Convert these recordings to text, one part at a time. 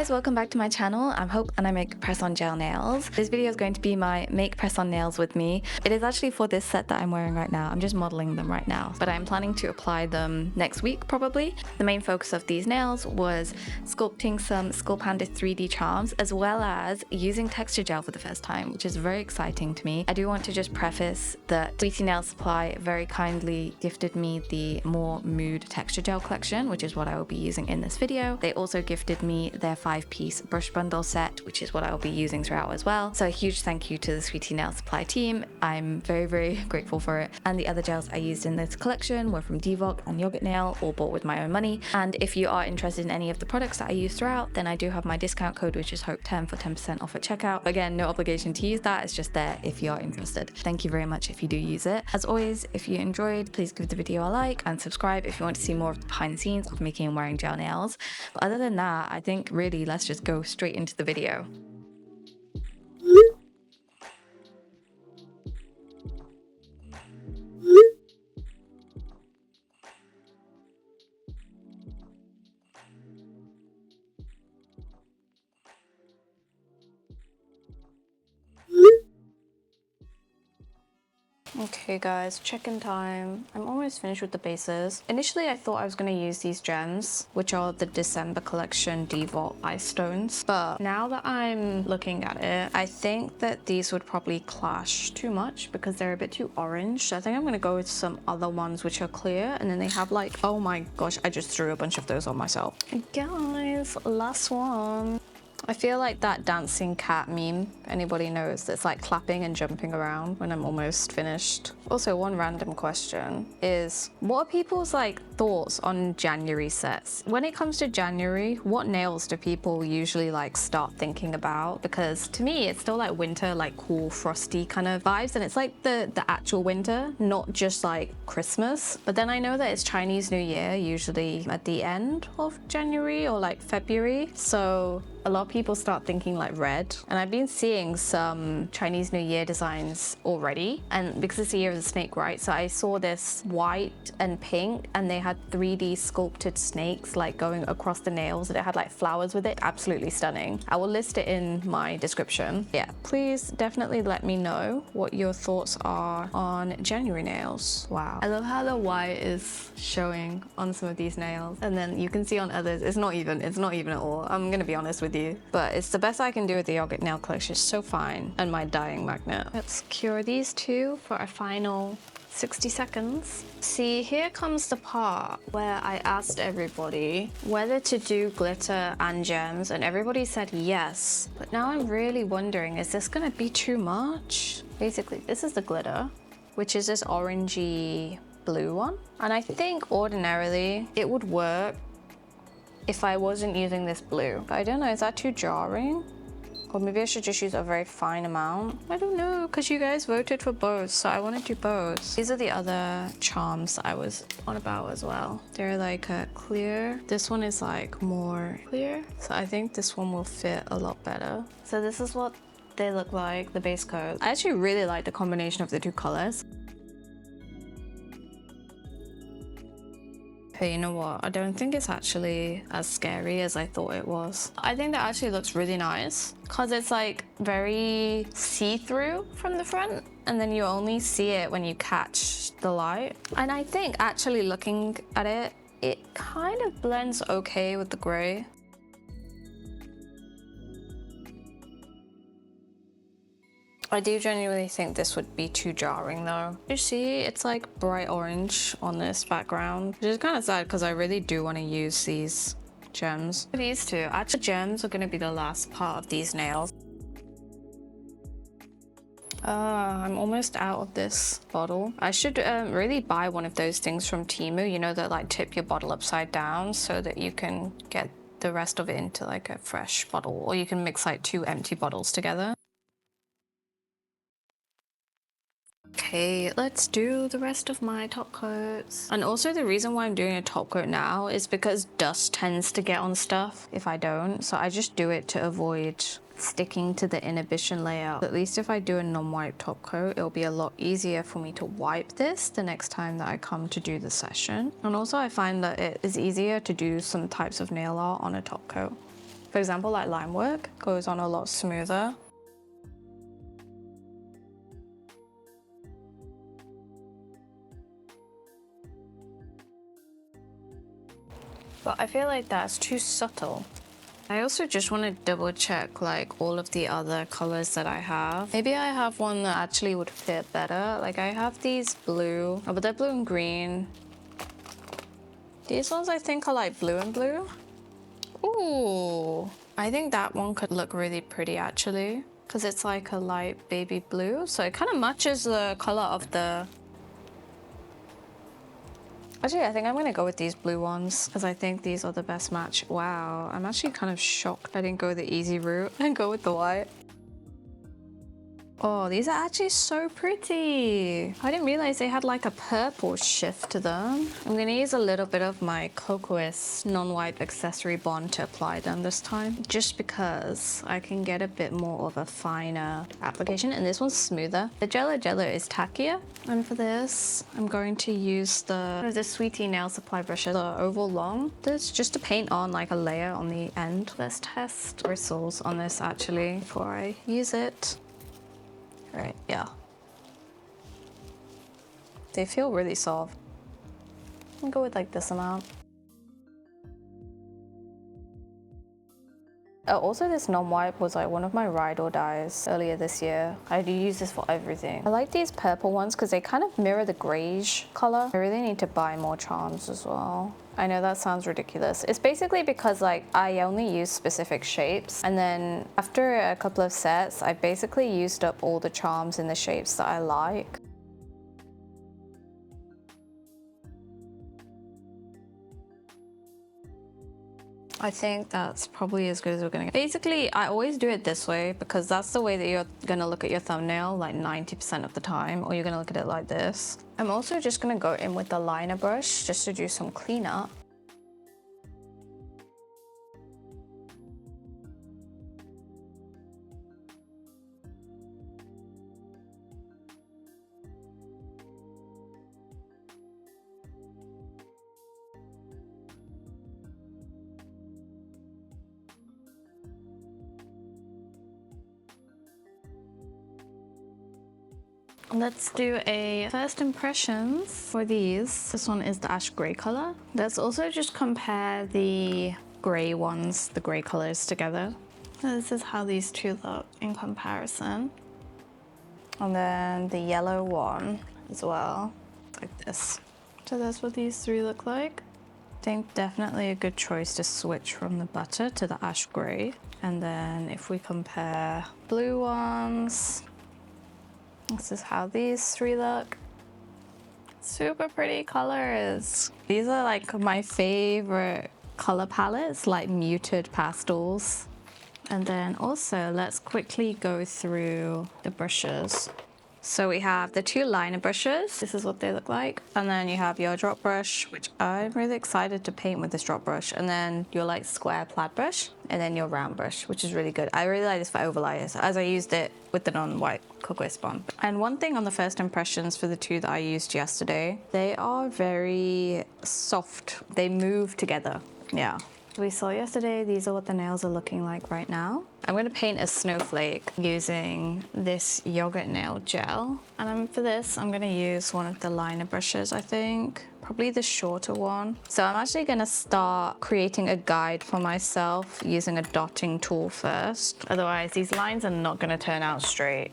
guys, welcome back to my channel. I'm Hope and I make press-on gel nails. This video is going to be my make press-on nails with me. It is actually for this set that I'm wearing right now. I'm just modeling them right now, but I'm planning to apply them next week probably. The main focus of these nails was sculpting some SKULLPANDA 3D charms as well as using texture gel for the first time, which is very exciting to me. I do want to just preface that SweetieNailSupply very kindly gifted me the More Mood texture gel collection, which is what I will be using in this video. They also gifted me their 5-piece brush bundle set, which is what I will be using throughout as well. So a huge thank you to the SweetieNailSupply team. I'm very grateful for it. And the other gels I used in this collection were from DVOK and YOGO Mayo, all bought with my own money. And if you are interested in any of the products that I use throughout, then I do have my discount code, which is HOPE10 for 10% off at checkout. Again, no obligation to use that, it's just there if you are interested. Thank you very much if you do use it. As always, if you enjoyed, please give the video a like and subscribe if you want to see more of the behind the scenes of making and wearing gel nails. But other than that, I think really let's just go straight into the video. Okay guys, check-in time. I'm almost finished with the bases. Initially I thought I was going to use these gems, which are the December collection DVOK ice stones, but now that I'm looking at it, I think that these would probably clash too much because they're a bit too orange. So I think I'm going to go with some other ones which are clear, and then they have like, oh my gosh, I just threw a bunch of those on myself. Guys, last one. I feel like that dancing cat meme, anybody knows, that's like clapping and jumping around when I'm almost finished. Also, one random question is, what are people's like thoughts on January sets? When it comes to January, what nails do people usually like start thinking about? Because to me, it's still like winter, like cool, frosty kind of vibes. And it's like the actual winter, not just like Christmas. But then I know that it's Chinese New Year, usually at the end of January or like February. So a lot of people start thinking like red, and I've been seeing some Chinese New Year designs already, and because it's the year of the snake, right? So I saw this white and pink, and they had 3D sculpted snakes like going across the nails, and it had like flowers with it. Absolutely stunning. I will list it in my description. Yeah, please definitely let me know what your thoughts are on January nails. Wow, I love how the white is showing on some of these nails, and then you can see on others it's not even at all. I'm gonna be honest with you, but it's the best I can do with the YOGO nail collection. It's so fine, and my dyeing magnet. Let's cure these two for a final 60 seconds. See, here comes the part where I asked everybody whether to do glitter and gems, and everybody said yes. But now I'm really wondering, is this gonna be too much? Basically, this is the glitter, which is this orangey blue one. And I think ordinarily it would work if I wasn't using this blue. But I don't know, is that too jarring? Or maybe I should just use a very fine amount. I don't know, because you guys voted for both, so I want to do both. These are the other charms I was on about as well. They're like a clear. This one is like more clear. So I think this one will fit a lot better. So this is what they look like, the base coat. I actually really like the combination of the two colors. Hey, you know what? I don't think it's actually as scary as I thought it was. I think that actually looks really nice because it's like very see-through from the front, and then you only see it when you catch the light. And I think actually looking at it, it kind of blends okay with the gray. I do genuinely think this would be too jarring though. You see, it's like bright orange on this background, which is kind of sad because I really do want to use these gems. These two, actually gems are going to be the last part of these nails. I'm almost out of this bottle. I should really buy one of those things from Temu, you know, that like tip your bottle upside down so that you can get the rest of it into like a fresh bottle, or you can mix like 2 empty bottles together. Okay, let's do the rest of my top coats. And also the reason why I'm doing a top coat now is because dust tends to get on stuff if I don't. So I just do it to avoid sticking to the inhibition layer. At least if I do a non-wipe top coat, it'll be a lot easier for me to wipe this the next time that I come to do the session. And also I find that it is easier to do some types of nail art on a top coat. For example, like line work goes on a lot smoother. But I feel like that's too subtle. I also just want to double check like all of the other colors that I have. Maybe I have one that actually would fit better. Like I have these blue, oh, but they're blue and green. These ones I think are like blue and blue. Ooh, I think that one could look really pretty actually, because it's like a light baby blue. So it kind of matches the color of the... Actually, I think I'm gonna go with these blue ones because I think these are the best match. Wow, I'm actually kind of shocked I didn't go the easy route and go with the white. Oh, these are actually so pretty. I didn't realize they had like a purple shift to them. I'm gonna use a little bit of my kokoist non-white accessory bond to apply them this time, just because I can get a bit more of a finer application, and this one's smoother. The JelloJello is tackier, and for this, I'm going to use the SweetieNailSupply brushes, the oval long. This just to paint on like a layer on the end. Let's test bristles on this actually before I use it. Right, yeah. They feel really soft. I'll go with like this amount. Also, this non-white was like one of my ride or dies earlier this year. I do use this for everything. I like these purple ones because they kind of mirror the grayish color. I really need to buy more charms as well. I know that sounds ridiculous. It's basically because like I only use specific shapes, and then after a couple of sets, I basically used up all the charms in the shapes that I like. I think that's probably as good as we're gonna get. Basically, I always do it this way because that's the way that you're gonna look at your thumbnail like 90% of the time, or you're gonna look at it like this. I'm also just gonna go in with the liner brush just to do some cleanup. Let's do a first impressions for these. This one is the ash gray color. Let's also just compare the gray ones, the gray colors together. This is how these two look in comparison. And then the yellow one as well, like this. So that's what these three look like. I think definitely a good choice to switch from the butter to the ash gray. And then if we compare blue ones, this is how these three look. Super pretty colors. These are like my favorite color palettes, like muted pastels. And then also let's quickly go through the brushes. So we have the two liner brushes. This is what they look like. And then you have your drop brush, which I'm really excited to paint with this drop brush. And then your like square plaid brush. And then your round brush, which is really good. I really like this for overlayers, as I used it with the non-white kokoist bond. And one thing on the first impressions for the two that I used yesterday, they are very soft. They move together. Yeah. We saw yesterday, these are what the nails are looking like right now. I'm gonna paint a snowflake using this yogurt nail gel. And for this, I'm gonna use one of the liner brushes, I think. Probably the shorter one. So I'm actually gonna start creating a guide for myself using a dotting tool first. Otherwise, these lines are not gonna turn out straight.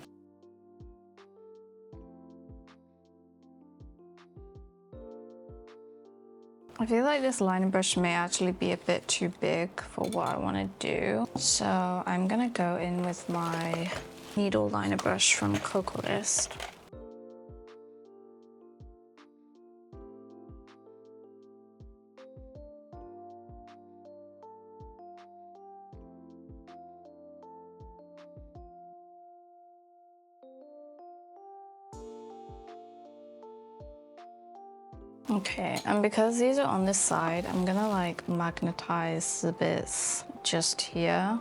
I feel like this liner brush may actually be a bit too big for what I want to do. So I'm gonna go in with my needle liner brush from kokoist. Okay, and because these are on this side, I'm gonna like magnetize the bits just here.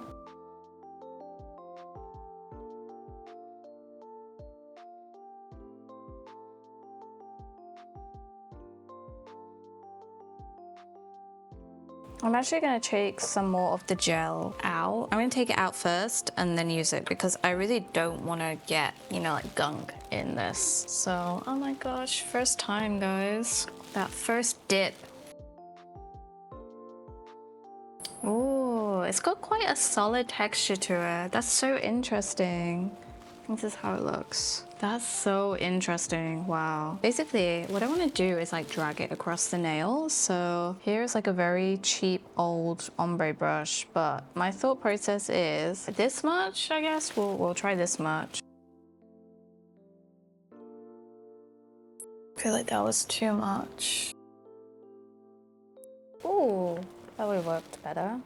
I'm actually gonna take some more of the gel out. I'm gonna take it out first and then use it because I really don't wanna get, you know, like gunk in this. So, oh my gosh, first time, guys. That first dip. Ooh, it's got quite a solid texture to it. That's so interesting. This is how it looks. That's so interesting. Wow. Basically, what I want to do is like drag it across the nail. So here's like a very cheap old ombre brush, but my thought process is this much, I guess. We'll try this much. I feel like that was too much. Ooh, that would have worked better.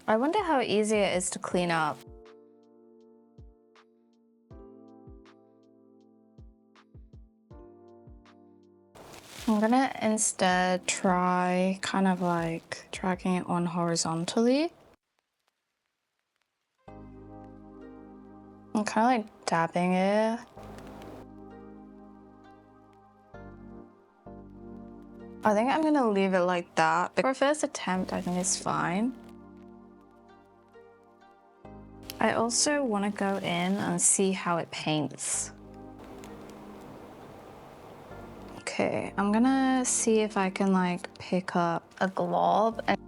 I wonder how easy it is to clean up. I'm gonna instead try kind of like dragging it on horizontally. I'm kind of like dabbing it. I think I'm gonna leave it like that. For a first attempt, I think it's fine. I also want to go in and see how it paints. Okay, I'm gonna see if I can like pick up a glob and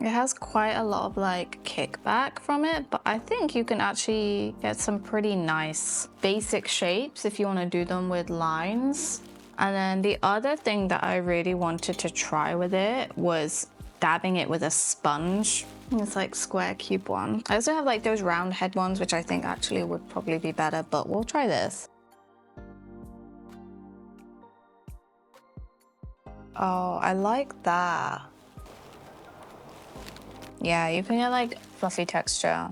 it has quite a lot of like kickback from it, but I think you can actually get some pretty nice basic shapes if you want to do them with lines. And then the other thing that I really wanted to try with it was dabbing it with a sponge. It's like square cube one. I also have like those round head ones, which I think actually would probably be better, but we'll try this. Oh, I like that. Yeah, you can get like fluffy texture.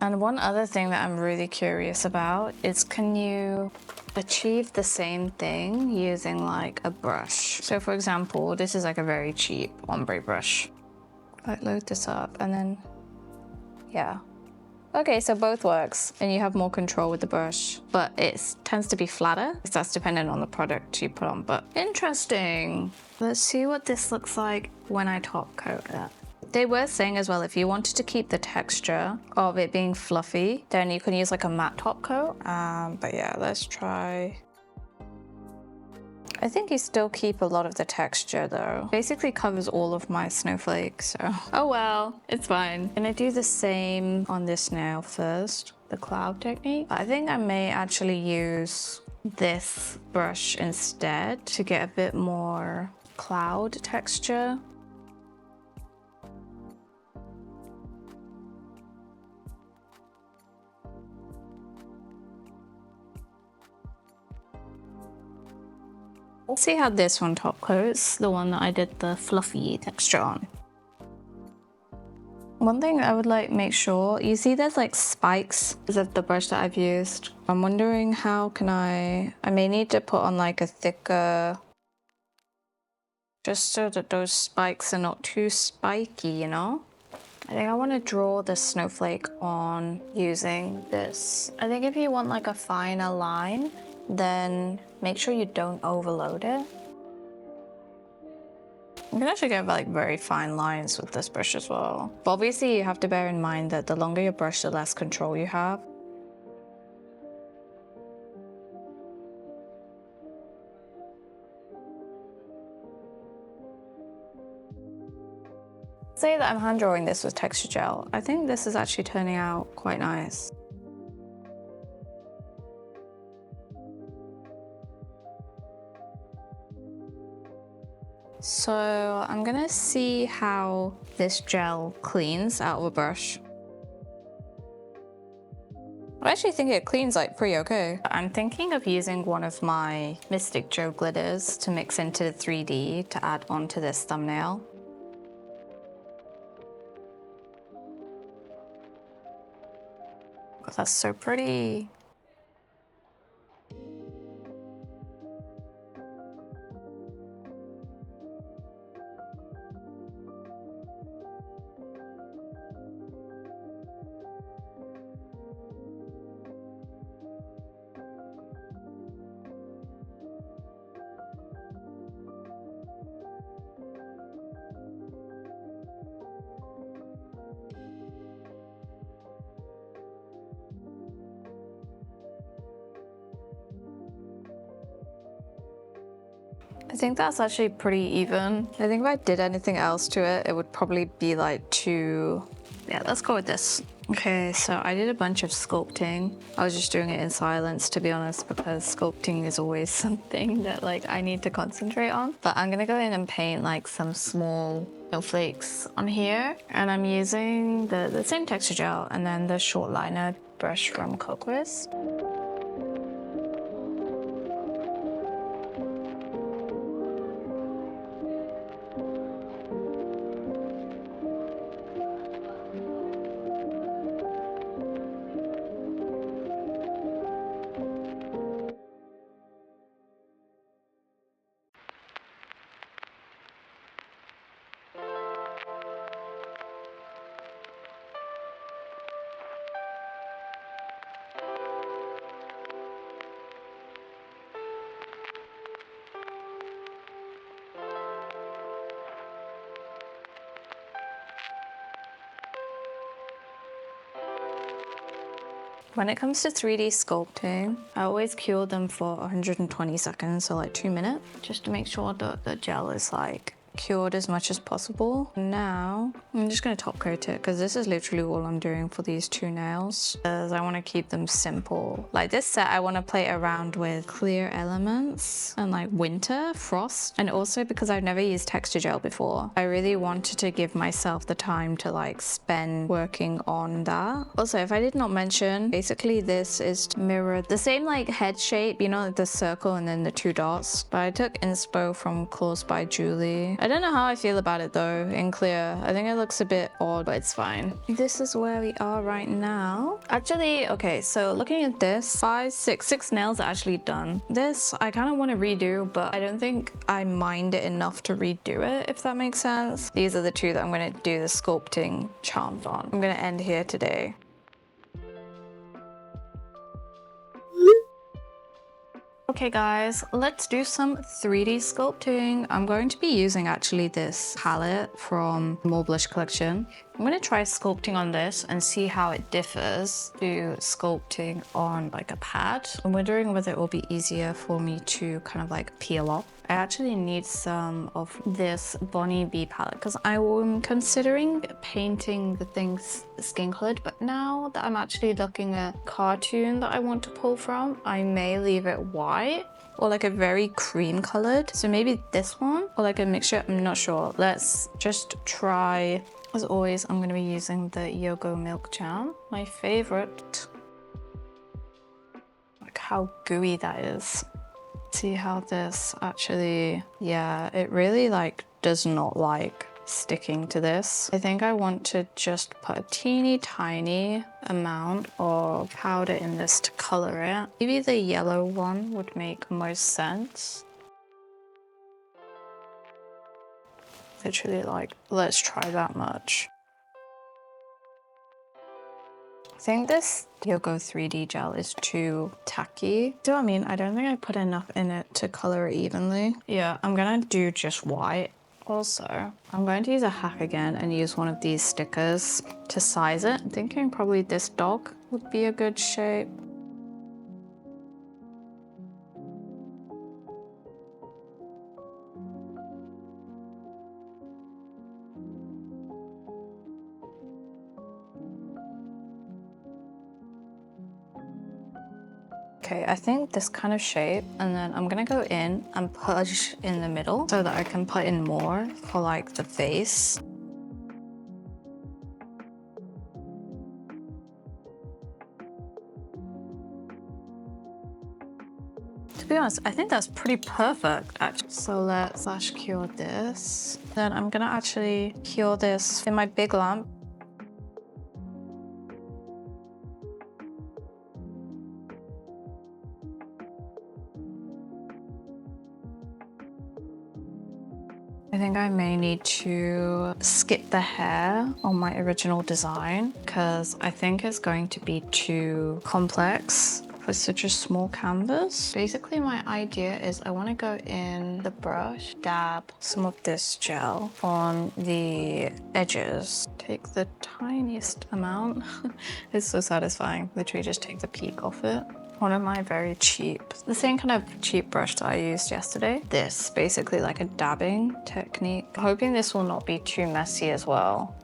And one other thing that I'm really curious about is, can you achieve the same thing using like a brush? So for example, this is like a very cheap ombre brush. Like load this up and then, yeah. Okay, so both works and you have more control with the brush, but it tends to be flatter. That's dependent on the product you put on, but interesting. Let's see what this looks like when I top coat it. They were saying as well, if you wanted to keep the texture of it being fluffy, then you can use like a matte top coat. But yeah, let's try. I think you still keep a lot of the texture though. Basically covers all of my snowflakes, so. Oh well, it's fine. I'm gonna do the same on this nail first, the cloud technique. I think I may actually use this brush instead to get a bit more cloud texture. We'll see how this one top coats, the one that I did the fluffy texture on. One thing I would like make sure, you see there's like spikes of the brush that I've used. I'm wondering how can I may need to put on like a thicker, just so that those spikes are not too spiky, you know? I think I want to draw the snowflake on using this. I think if you want like a finer line, then make sure you don't overload it. You can actually get like very fine lines with this brush as well. But obviously you have to bear in mind that the longer your brush, the less control you have. Say that I'm hand drawing this with texture gel. I think this is actually turning out quite nice. So I'm gonna see how this gel cleans out of a brush. I actually think it cleans like pretty okay. I'm thinking of using one of my Mystic Joe glitters to mix into 3D to add onto this thumbnail. That's so pretty. think that's actually pretty even. I think if I did anything else to it, it would probably be like too... Yeah, let's go with this. Okay, so I did a bunch of sculpting. I was just doing it in silence, to be honest, because sculpting is always something that like I need to concentrate on. But I'm gonna go in and paint like some small snowflakes on here. And I'm using the same texture gel and then the short liner brush from Kokoist. When it comes to 3D sculpting, I always cure them for 120 seconds, so like 2 minutes, just to make sure that the gel is like cured as much as possible. Now, I'm just gonna top coat it because this is literally all I'm doing for these 2 nails, because I want to keep them simple. Like this set, I want to play around with clear elements and like winter, frost, and also because I've never used texture gel before, I really wanted to give myself the time to like spend working on that. Also, if I did not mention, basically this is to mirror the same like head shape, you know, like the circle and then the 2 dots, but I took inspo from Claws by Julie. I don't know how I feel about it though in clear. I think it looks a bit odd, but it's fine. This is where we are right now. Actually, okay, so looking at this, 6 nails are actually done. This I kind of want to redo, but I don't think I mind it enough to redo it, if that makes sense. These are the 2 that I'm going to do the sculpting charms on. I'm going to end here today. Okay guys, let's do some 3D sculpting. I'm going to be using actually this palette from More Blush collection. I'm going to try sculpting on this and see how it differs to sculpting on like a pad. I'm wondering whether it will be easier for me to kind of like peel off. I actually need some of this Bonnie B palette because I am considering painting the things skin colored, but now that I'm actually looking at cartoon that I want to pull from, I may leave it white or like a very cream colored. So maybe this one or like a mixture, I'm not sure. Let's just try. As always, I'm going to be using the YOGO milk jam, my favorite. Look how gooey that is. See how this actually, yeah, it really like does not like sticking to this. I think I want to just put a teeny tiny amount of powder in this to color it. Maybe the yellow one would make most sense. Literally like, let's try that much. I think this YOGO 3D gel is too tacky. Do you know what I mean? I don't think I put enough in it to color it evenly. Yeah, I'm gonna do just white. Also, I'm going to use a hack again and use one of these stickers to size it. I'm thinking probably this dog would be a good shape. Okay, I think this kind of shape, and then I'm gonna go in and push in the middle so that I can put in more for like the face. To be honest, I think that's pretty perfect actually. So let's flash cure this. Then I'm gonna actually cure this in my big lamp. I think I may need to skip the hair on my original design because I think it's going to be too complex for such a small canvas. Basically, my idea is I want to go in the brush, dab some of this gel on the edges. Take the tiniest amount. It's so satisfying. Literally just take the peak off it. one of my very cheap, the same kind of cheap brush that I used yesterday. This, basically like a dabbing technique. Hoping this will not be too messy as well.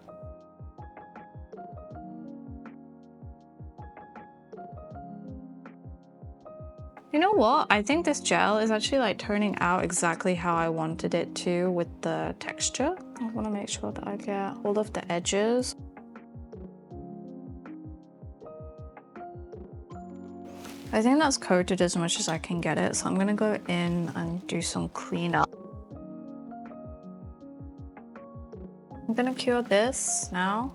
You know what? I think this gel is actually like turning out exactly how I wanted it to with the texture. I want to make sure that I get all of the edges. I think that's coated as much as I can get it, so I'm gonna go in and do some cleanup. I'm gonna cure this now.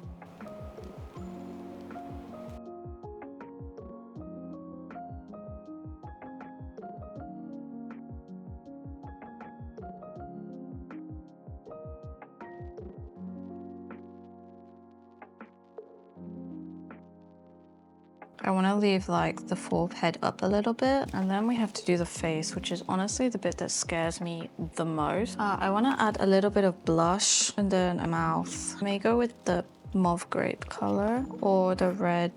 I want to leave like the forehead up a little bit, and then we have to do the face, which is honestly the bit that scares me the most. I want to add a little bit of blush and then a mouth. I may go with the mauve grape color or the red.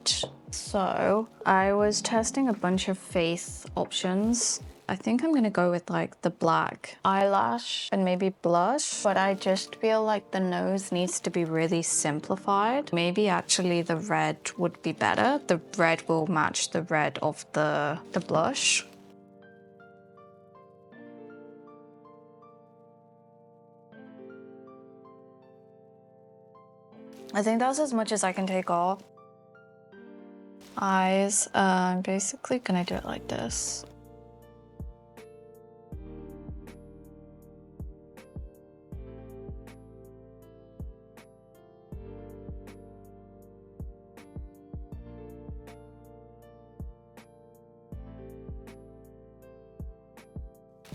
So I was testing a bunch of face options. I think I'm gonna go with like the black eyelash and maybe blush, but I just feel like the nose needs to be really simplified. Maybe actually the red would be better. The red will match the red of the blush. I think that's as much as I can take off. Eyes, I'm basically gonna do it like this.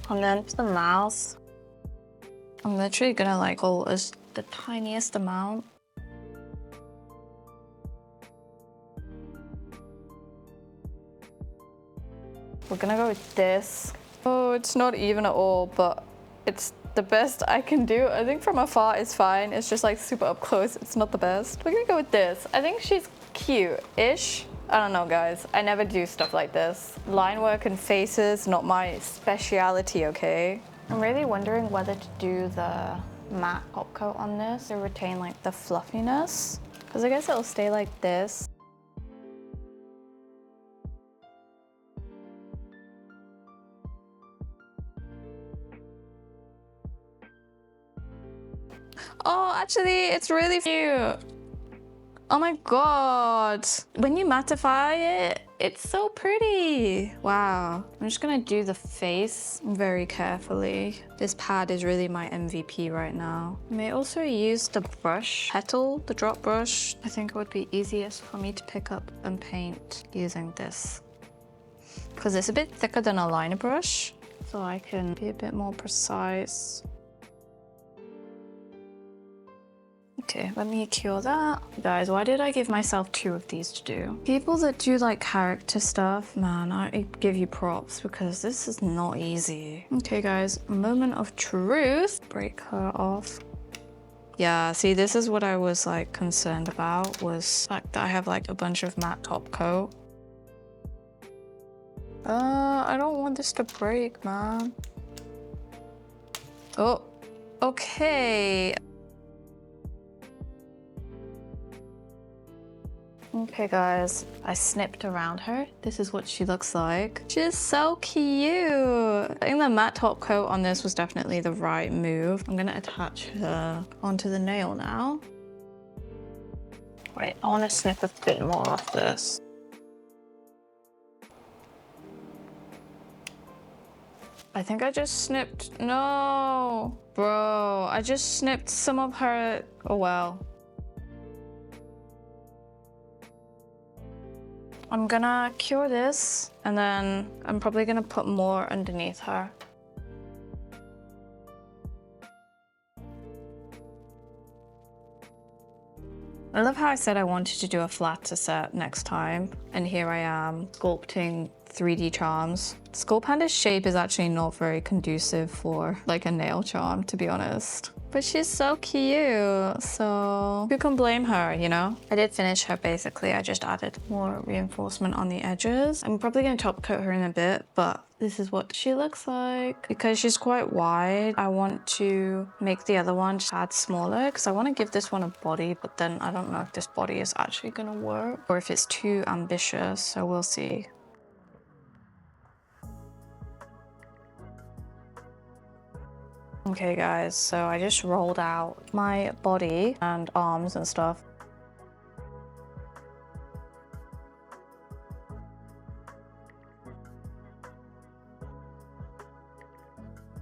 And then for the mouth, I'm literally gonna like pull the tiniest amount. We're gonna go with this. Oh, it's not even at all, but it's the best I can do. I think from afar it's fine. It's just like super up close. It's not the best. We're gonna go with this. I think she's cute-ish. I don't know, guys. I never do stuff like this. Line work and faces, not my speciality, okay? I'm really wondering whether to do the matte top coat on this to retain like the fluffiness, because I guess it'll stay like this. Oh, actually, it's really cute. Oh my god. When you mattify it, it's so pretty. Wow. I'm just gonna do the face very carefully. This pad is really my MVP right now. I may also use the brush petal, the drop brush. I think it would be easiest for me to pick up and paint using this, because it's a bit thicker than a liner brush, so I can be a bit more precise. Okay, let me cure that. Guys, why did I give myself 2 of these to do? People that do like character stuff, man, I give you props, because this is not easy. Okay guys, moment of truth. Break her off. Yeah, see, this is what I was like concerned about, was the fact that I have like a bunch of matte top coat. I don't want this to break, man. Oh, okay. Okay guys, I snipped around her. This is what she looks like. She's so cute. I think the matte top coat on this was definitely the right move. I'm gonna attach her onto the nail now. Wait, I wanna snip a bit more off this. I think I just snipped, no. Bro, I just snipped some of her, oh well. I'm gonna cure this, and then I'm probably gonna put more underneath her. I love how I said I wanted to do a flatter set next time, and here I am sculpting 3D charms. SKULLPANDA's shape is actually not very conducive for like a nail charm, to be honest. But she's so cute, so who can blame her, you know? I did finish her basically. I just added more reinforcement on the edges. I'm probably gonna top coat her in a bit, but this is what she looks like. Because she's quite wide, I want to make the other one just a tad smaller because I want to give this one a body, but then I don't know if this body is actually gonna work or if it's too ambitious, so we'll see. Okay guys, so I just rolled out my body and arms and stuff.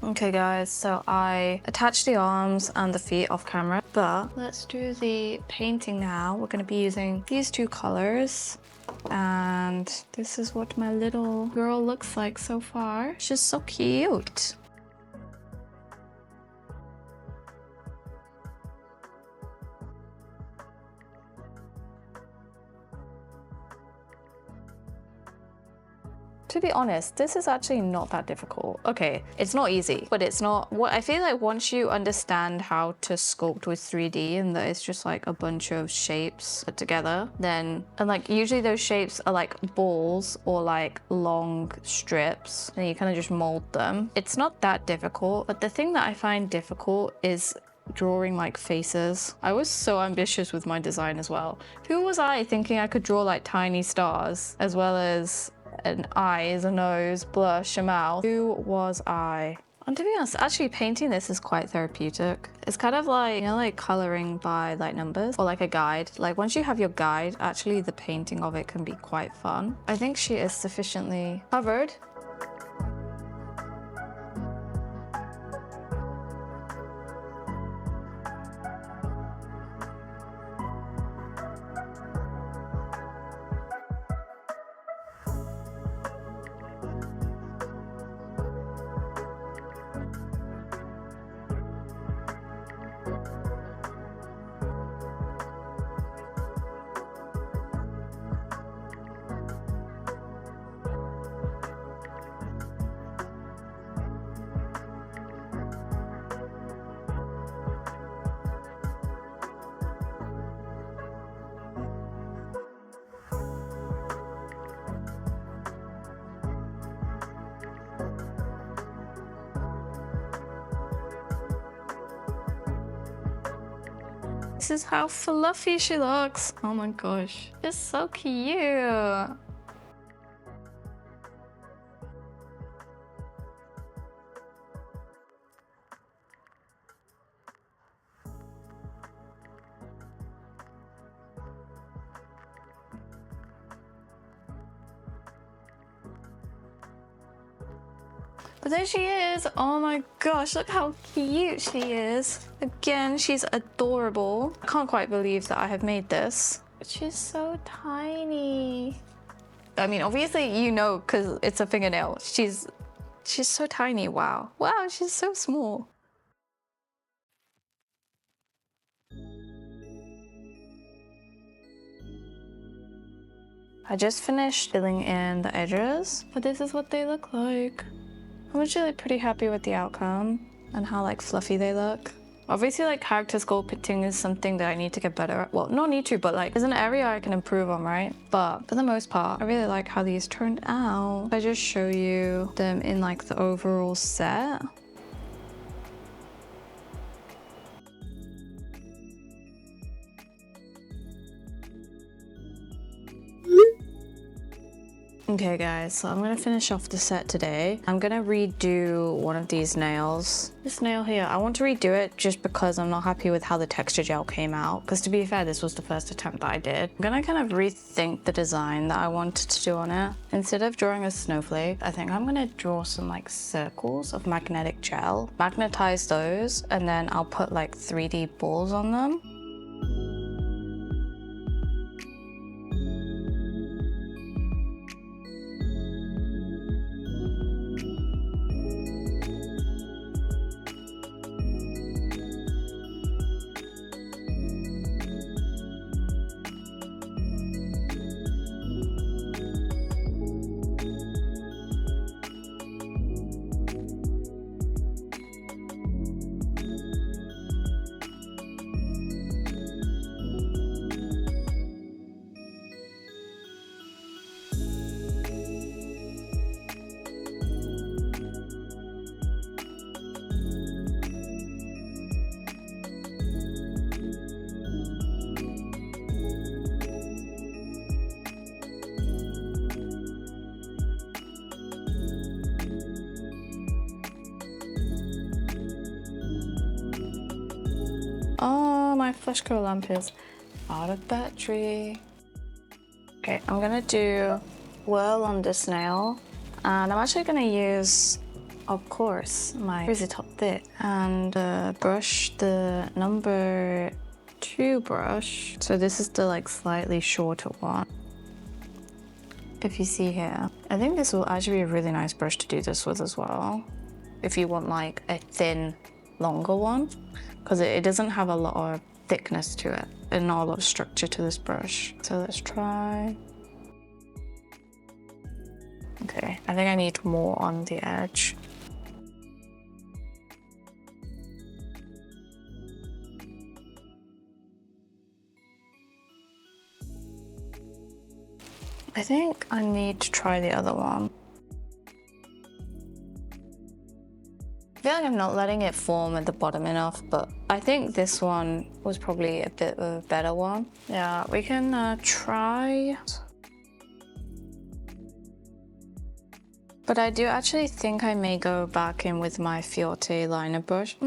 Okay guys, so I attached the arms and the feet off camera, but let's do the painting now. We're going to be using these two colors. And this is what my little girl looks like so far. She's so cute. To be honest, this is actually not that difficult. Okay, it's not easy, but it's not what I feel like once you understand how to sculpt with 3D and that it's just like a bunch of shapes put together, then, and like usually those shapes are like balls or like long strips and you kind of just mold them. It's not that difficult, but the thing that I find difficult is drawing like faces. I was so ambitious with my design as well. Who was I thinking I could draw like tiny stars as well as an eyes, a nose, blush, a mouth? Who was I? And to be honest, actually painting this is quite therapeutic. It's kind of like, you know, like coloring by like numbers or like a guide. Like once you have your guide, actually the painting of it can be quite fun. I think she is sufficiently covered. This is how fluffy she looks. Oh my gosh, it's so cute. But there she is. Oh my gosh, look how cute she is. Again, she's adorable. I can't quite believe that I have made this. But she's so tiny. I mean, obviously you know because it's a fingernail. She's so tiny. Wow. Wow, she's so small. I just finished filling in the edges, but this is what they look like. I'm actually pretty happy with the outcome and how like fluffy they look. Obviously like character sculpting is something that I need to get better at. Well, not need to, but like there's an area I can improve on, right? But for the most part, I really like how these turned out. I just show you them in like the overall set. Okay guys, so I'm gonna finish off the set today. I'm gonna redo one of these nails. This nail here, I want to redo it just because I'm not happy with how the texture gel came out. Because to be fair, this was the first attempt that I did. I'm gonna kind of rethink the design that I wanted to do on it. Instead of drawing a snowflake, I think I'm gonna draw some like circles of magnetic gel, magnetize those, and then I'll put like 3D balls on them. Oh, my flash glow lamp is out of battery. Okay, I'm gonna do whirl on this nail, and I'm actually gonna use, of course, my frizzy top thick and brush, the number 2 brush. So this is the like slightly shorter one. If you see here, I think this will actually be a really nice brush to do this with as well. If you want like a thin, longer one, because it doesn't have a lot of thickness to it and not a lot of structure to this brush. So let's try. Okay, I think I need more on the edge. I think I need to try the other one. I feel like I'm not letting it form at the bottom enough, but I think this one was probably a bit of a better one. Yeah, we can try. But I do actually think I may go back in with my Fiote liner brush.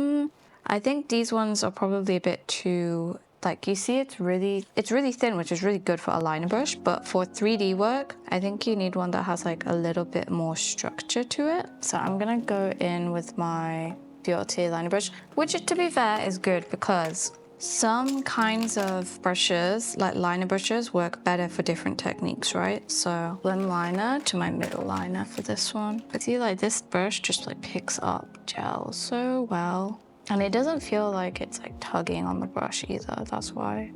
I think these ones are probably a bit too, like, you see it's really thin, which is really good for a liner brush, but for 3D work, I think you need one that has like a little bit more structure to it. So I'm gonna go in with my Fiote liner brush, which to be fair is good because some kinds of brushes, like liner brushes, work better for different techniques, right? So blend liner to my middle liner for this one. But see, like this brush just like picks up gel so well. And it doesn't feel like it's like tugging on the brush either, that's why.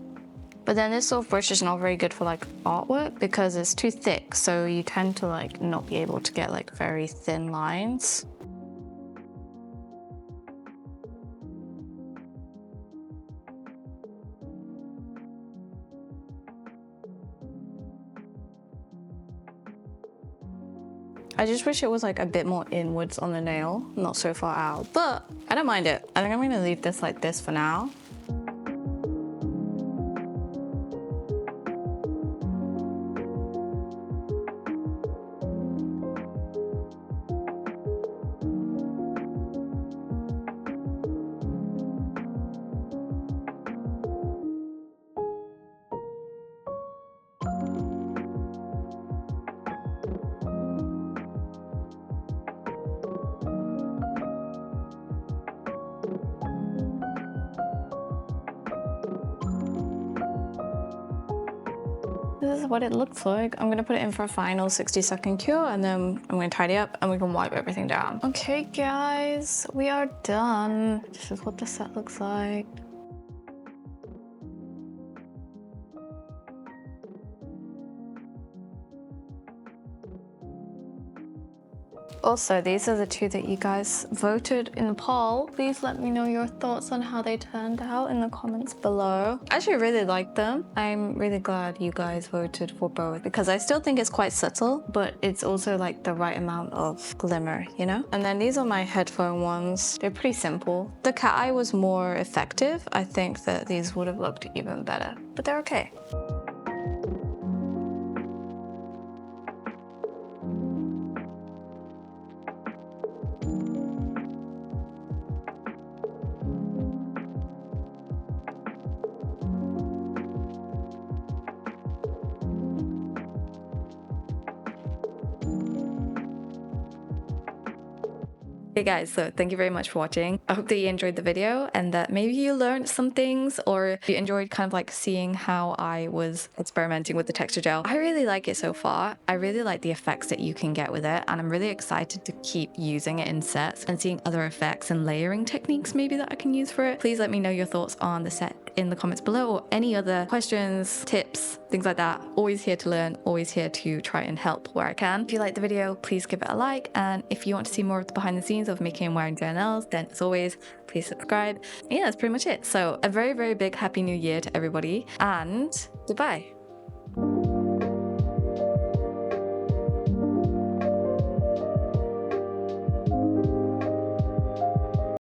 But then this sort of brush is not very good for like artwork because it's too thick, so you tend to like not be able to get like very thin lines. I just wish it was like a bit more inwards on the nail, not so far out, but I don't mind it. I think I'm gonna leave this like this for now. This is what it looks like. I'm gonna put it in for a final 60-second cure and then I'm gonna tidy up and we can wipe everything down. Okay guys, we are done. This is what the set looks like. Also, these are the two that you guys voted in the poll. Please let me know your thoughts on how they turned out in the comments below. I actually really like them. I'm really glad you guys voted for both because I still think it's quite subtle, but it's also like the right amount of glimmer, you know? And then these are my headphone ones. They're pretty simple. The cat eye was more effective. I think that these would have looked even better, but they're okay. Hey guys, so thank you very much for watching. I hope that you enjoyed the video and that maybe you learned some things or you enjoyed kind of like seeing how I was experimenting with the texture gel. I really like it so far. I really like the effects that you can get with it and I'm really excited to keep using it in sets and seeing other effects and layering techniques maybe that I can use for it. Please let me know your thoughts on the set in the comments below or any other questions, tips, things like that. Always here to learn, always here to try and help where I can. If you liked the video, please give it a like, and if you want to see more of the behind the scenes of making and wearing JelloJellos, then as always, please subscribe. And yeah, that's pretty much it. So a very, very big happy new year to everybody and goodbye.